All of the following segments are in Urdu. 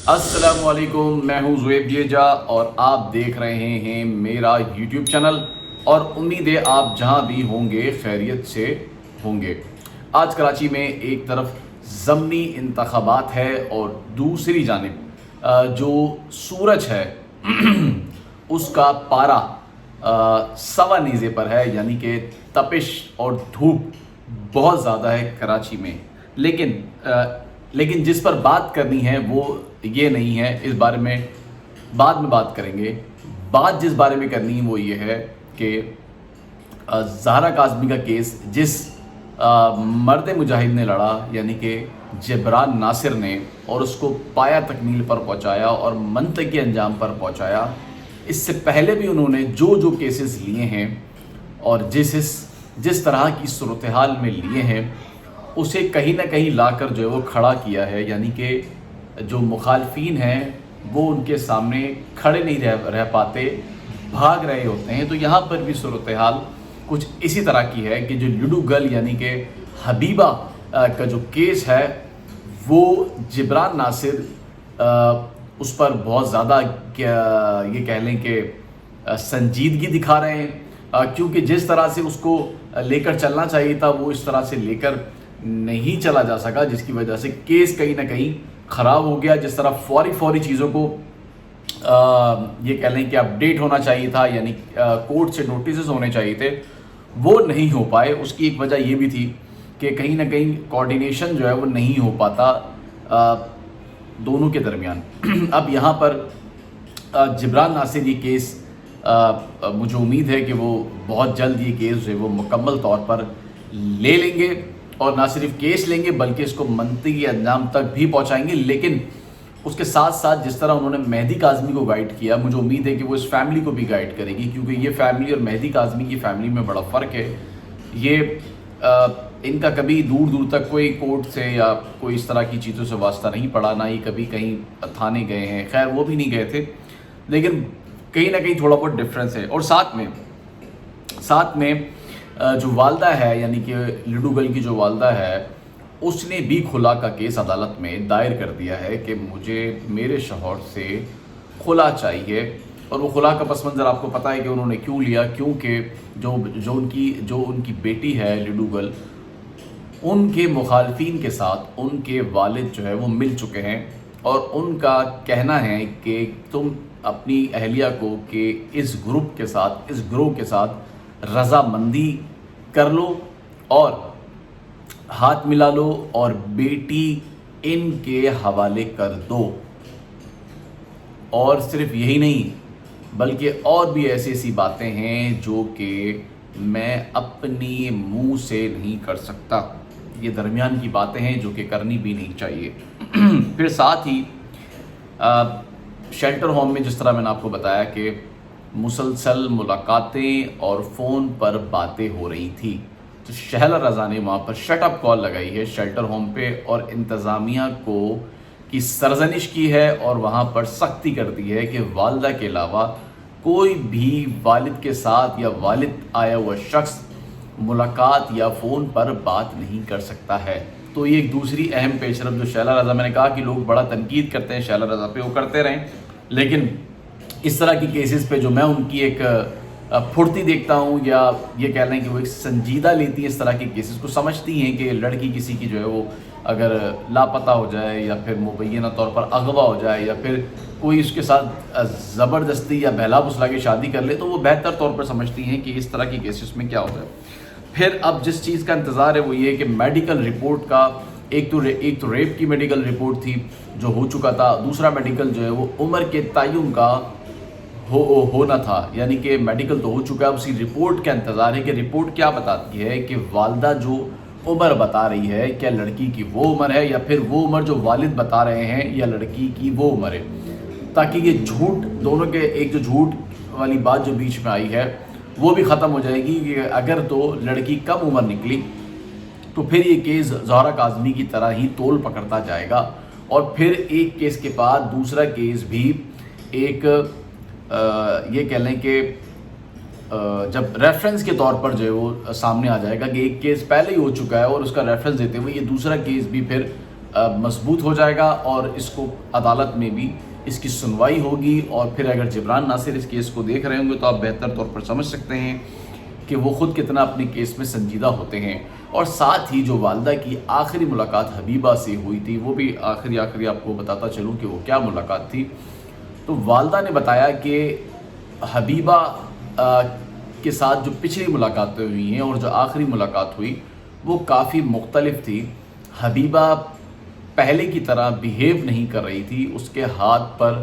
السلام علیکم، میں ہوں زویب جیجا اور آپ دیکھ رہے ہیں میرا یوٹیوب چینل، اور امید ہے آپ جہاں بھی ہوں گے خیریت سے ہوں گے۔ آج کراچی میں ایک طرف ضمنی انتخابات ہے اور دوسری جانب جو سورج ہے اس کا پارا سوا نیزے پر ہے، یعنی کہ تپش اور دھوپ بہت زیادہ ہے کراچی میں۔ لیکن جس پر بات کرنی ہے وہ یہ نہیں ہے، اس بارے میں بعد میں بات کریں گے۔ بات جس بارے میں کرنی ہے وہ یہ ہے کہ زہرا کاظمی کا کیس جس مرد مجاہد نے لڑا، یعنی کہ جبران ناصر نے، اور اس کو پایا تکمیل پر پہنچایا اور منطقی انجام پر پہنچایا۔ اس سے پہلے بھی انہوں نے جو کیسز لیے ہیں اور جس طرح کی صورتحال میں لیے ہیں، اسے کہیں نہ کہیں لا کر جو ہے وہ کھڑا کیا ہے، یعنی کہ جو مخالفین ہیں وہ ان کے سامنے کھڑے نہیں رہ پاتے، بھاگ رہے ہوتے ہیں۔ تو یہاں پر بھی صورتحال کچھ اسی طرح کی ہے کہ جو لڈو گرل یعنی کہ حبیبہ کا جو کیس ہے وہ جبران ناصر اس پر بہت زیادہ یہ کہہ لیں کہ سنجیدگی دکھا رہے ہیں، کیونکہ جس طرح سے اس کو لے کر چلنا چاہیے تھا وہ اس طرح سے لے کر نہیں چلا جا سکا، جس کی وجہ سے کیس کہیں نہ کہیں خراب ہو گیا۔ جس طرح فوری چیزوں کو یہ کہہ لیں کہ اپڈیٹ ہونا چاہیے تھا، یعنی کورٹ سے نوٹسز ہونے چاہیے تھے، وہ نہیں ہو پائے۔ اس کی ایک وجہ یہ بھی تھی کہ کہیں نہ کہیں کوارڈینیشن جو ہے وہ نہیں ہو پاتا دونوں کے درمیان۔ اب یہاں پر جبران ناصر یہ کیس مجھے امید ہے کہ وہ بہت جلد یہ کیس جو ہے وہ مکمل طور پر لے لیں گے، اور نہ صرف کیس لیں گے بلکہ اس کو منطقی انجام تک بھی پہنچائیں گے۔ لیکن اس کے ساتھ ساتھ جس طرح انہوں نے مہدی کاظمی کو گائیڈ کیا، مجھے امید ہے کہ وہ اس فیملی کو بھی گائیڈ کرے گی، کیونکہ یہ فیملی اور مہدی کاظمی کی فیملی میں بڑا فرق ہے۔ یہ ان کا کبھی دور تک کوئی کورٹ سے یا کوئی اس طرح کی چیزوں سے واسطہ نہیں پڑا، نہ ہی کبھی کہیں تھانے گئے ہیں، خیر وہ بھی نہیں گئے تھے، لیکن کہیں نہ کہیں تھوڑا بہت ڈفرینس ہے۔ اور ساتھ میں جو والدہ ہے، یعنی کہ لڈو گرل کی جو والدہ ہے، اس نے بھی خلا کا کیس عدالت میں دائر کر دیا ہے کہ مجھے میرے شوہر سے خلا چاہیے۔ اور وہ خلا کا پس منظر آپ کو پتہ ہے کہ انہوں نے کیوں لیا، کیونکہ جو ان کی بیٹی ہے لڈو گرل، ان کے مخالفین کے ساتھ ان کے والد جو ہے وہ مل چکے ہیں، اور ان کا کہنا ہے کہ تم اپنی اہلیہ کو کہ اس گروہ کے ساتھ رضامندی کر لو اور ہاتھ ملا لو اور بیٹی ان کے حوالے کر دو۔ اور صرف یہی نہیں بلکہ اور بھی ایسی باتیں ہیں جو کہ میں اپنی منہ سے نہیں کر سکتا۔ یہ درمیان کی باتیں ہیں جو کہ کرنی بھی نہیں چاہیے۔ پھر ساتھ ہی شیلٹر ہوم میں جس طرح میں نے آپ کو بتایا کہ مسلسل ملاقاتیں اور فون پر باتیں ہو رہی تھی، تو شہلا رضا نے وہاں پر شٹ اپ کال لگائی ہے شیلٹر ہوم پہ، اور انتظامیہ کی سرزنش کی ہے، اور وہاں پر سختی کر دی ہے کہ والدہ کے علاوہ کوئی بھی والد کے ساتھ یا والد آیا ہوا شخص ملاقات یا فون پر بات نہیں کر سکتا ہے۔ تو یہ ایک دوسری اہم پیش رفت جو شہلا رضا، میں نے کہا کہ لوگ بڑا تنقید کرتے ہیں شہلا رضا پہ، وہ کرتے رہیں، لیکن اس طرح کی کیسز پہ جو میں ان کی ایک پھرتی دیکھتا ہوں، یا یہ کہہ لیں کہ وہ ایک سنجیدہ لیتی ہیں اس طرح کی کیسز کو، سمجھتی ہیں کہ لڑکی کسی کی جو ہے وہ اگر لاپتہ ہو جائے یا پھر مبینہ طور پر اغوا ہو جائے یا پھر کوئی اس کے ساتھ زبردستی یا بہلا پھسلا کے شادی کر لے، تو وہ بہتر طور پر سمجھتی ہیں کہ اس طرح کی کیسز میں کیا ہوتا ہے۔ پھر اب جس چیز کا انتظار ہے وہ یہ ہے کہ میڈیکل رپورٹ کا ایک تو ریپ کی میڈیکل رپورٹ تھی جو ہو چکا تھا، دوسرا میڈیکل جو ہے وہ عمر کے تعین کا ہونا تھا، یعنی کہ میڈیکل تو ہو چکا ہے، اسی رپورٹ کا انتظار ہے کہ رپورٹ کیا بتاتی ہے کہ والدہ جو عمر بتا رہی ہے کیا لڑکی کی وہ عمر ہے، یا پھر وہ عمر جو والد بتا رہے ہیں یا لڑکی کی وہ عمر ہے، تاکہ یہ جھوٹ دونوں کے ایک جو جھوٹ والی بات جو بیچ میں آئی ہے وہ بھی ختم ہو جائے گی کہ اگر تو لڑکی کم عمر نکلی تو پھر یہ کیس زہرا کاظمی کی طرح ہی تول پکڑتا جائے گا، اور پھر ایک کیس کے بعد دوسرا کیس بھی ایک یہ کہہ لیں کہ جب ریفرنس کے طور پر جو ہے وہ سامنے آ جائے گا کہ ایک کیس پہلے ہی ہو چکا ہے اور اس کا ریفرنس دیتے ہوئے یہ دوسرا کیس بھی پھر مضبوط ہو جائے گا اور اس کو عدالت میں بھی اس کی سنوائی ہوگی. اور پھر اگر جبران ناصر اس کیس کو دیکھ رہے ہوں گے تو آپ بہتر طور پر سمجھ سکتے ہیں کہ وہ خود کتنا اپنے کیس میں سنجیدہ ہوتے ہیں. اور ساتھ ہی جو والدہ کی آخری ملاقات حبیبہ سے ہوئی تھی وہ بھی آخری آپ کو بتاتا چلوں کہ وہ کیا ملاقات تھی. تو والدہ نے بتایا کہ حبیبہ کے ساتھ جو پچھلی ملاقاتیں ہوئی ہیں اور جو آخری ملاقات ہوئی وہ کافی مختلف تھی. حبیبہ پہلے کی طرح بیہیو نہیں کر رہی تھی. اس کے ہاتھ پر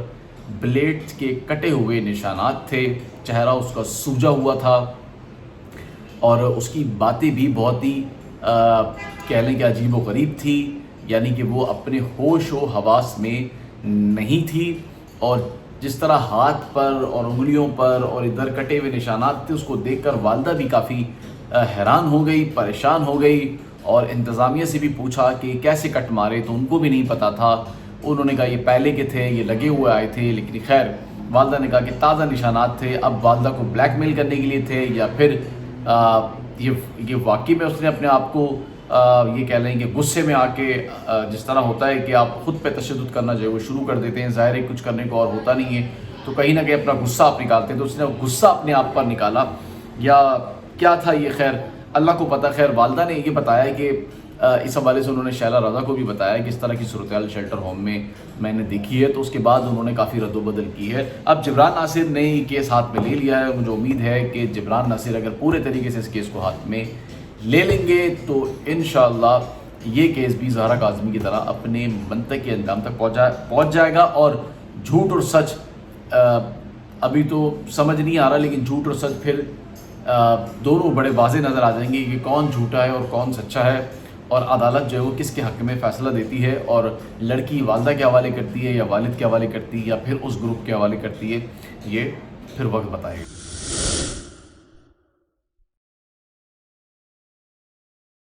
بلیڈ کے کٹے ہوئے نشانات تھے, چہرہ اس کا سوجا ہوا تھا اور اس کی باتیں بھی بہت ہی کہہ لیں کہ عجیب و غریب تھی. یعنی کہ وہ اپنے ہوش و حواس میں نہیں تھی اور جس طرح ہاتھ پر اور انگلیوں پر اور ادھر کٹے ہوئے نشانات تھے اس کو دیکھ کر والدہ بھی کافی حیران ہو گئی, پریشان ہو گئی. اور انتظامیہ سے بھی پوچھا کہ کیسے کٹ مارے تو ان کو بھی نہیں پتا تھا. انہوں نے کہا یہ پہلے کے تھے, یہ لگے ہوئے آئے تھے. لیکن خیر والدہ نے کہا کہ تازہ نشانات تھے. اب والدہ کو بلیک میل کرنے کے لیے تھے یا پھر یہ واقعی میں اس نے اپنے آپ کو یہ کہہ لیں کہ غصے میں آ کے جس طرح ہوتا ہے کہ آپ خود پہ تشدد کرنا جو ہے وہ شروع کر دیتے ہیں, ظاہر ہے کچھ کرنے کو اور ہوتا نہیں ہے تو کہیں نہ کہیں اپنا غصہ آپ نکالتے ہیں. تو اس نے غصہ اپنے آپ پر نکالا یا کیا تھا یہ خیر اللہ کو پتہ. خیر والدہ نے یہ بتایا کہ اس حوالے سے انہوں نے شیلا رضا کو بھی بتایا کہ اس طرح کی صورتحال شیلٹر ہوم میں میں نے دیکھی ہے. تو اس کے بعد انہوں نے کافی رد و بدل کی ہے. اب جبران ناصر نے یہ کیس ہاتھ میں لے لیا ہے. مجھے امید ہے کہ جبران ناصر اگر پورے طریقے سے اس کیس کو ہاتھ میں لے لیں گے تو انشاءاللہ یہ کیس بھی زہرا کاظمی کی طرح اپنے منطق کے انجام تک پہنچ جائے گا. اور جھوٹ اور سچ ابھی تو سمجھ نہیں آ رہا لیکن جھوٹ اور سچ پھر دونوں بڑے واضح نظر آ جائیں گے کہ کون جھوٹا ہے اور کون سچا ہے اور عدالت جو ہے وہ کس کے حق میں فیصلہ دیتی ہے اور لڑکی والدہ کے حوالے کرتی ہے یا والد کے حوالے کرتی ہے یا پھر اس گروپ کے حوالے کرتی ہے, یہ پھر وقت بتائے گا.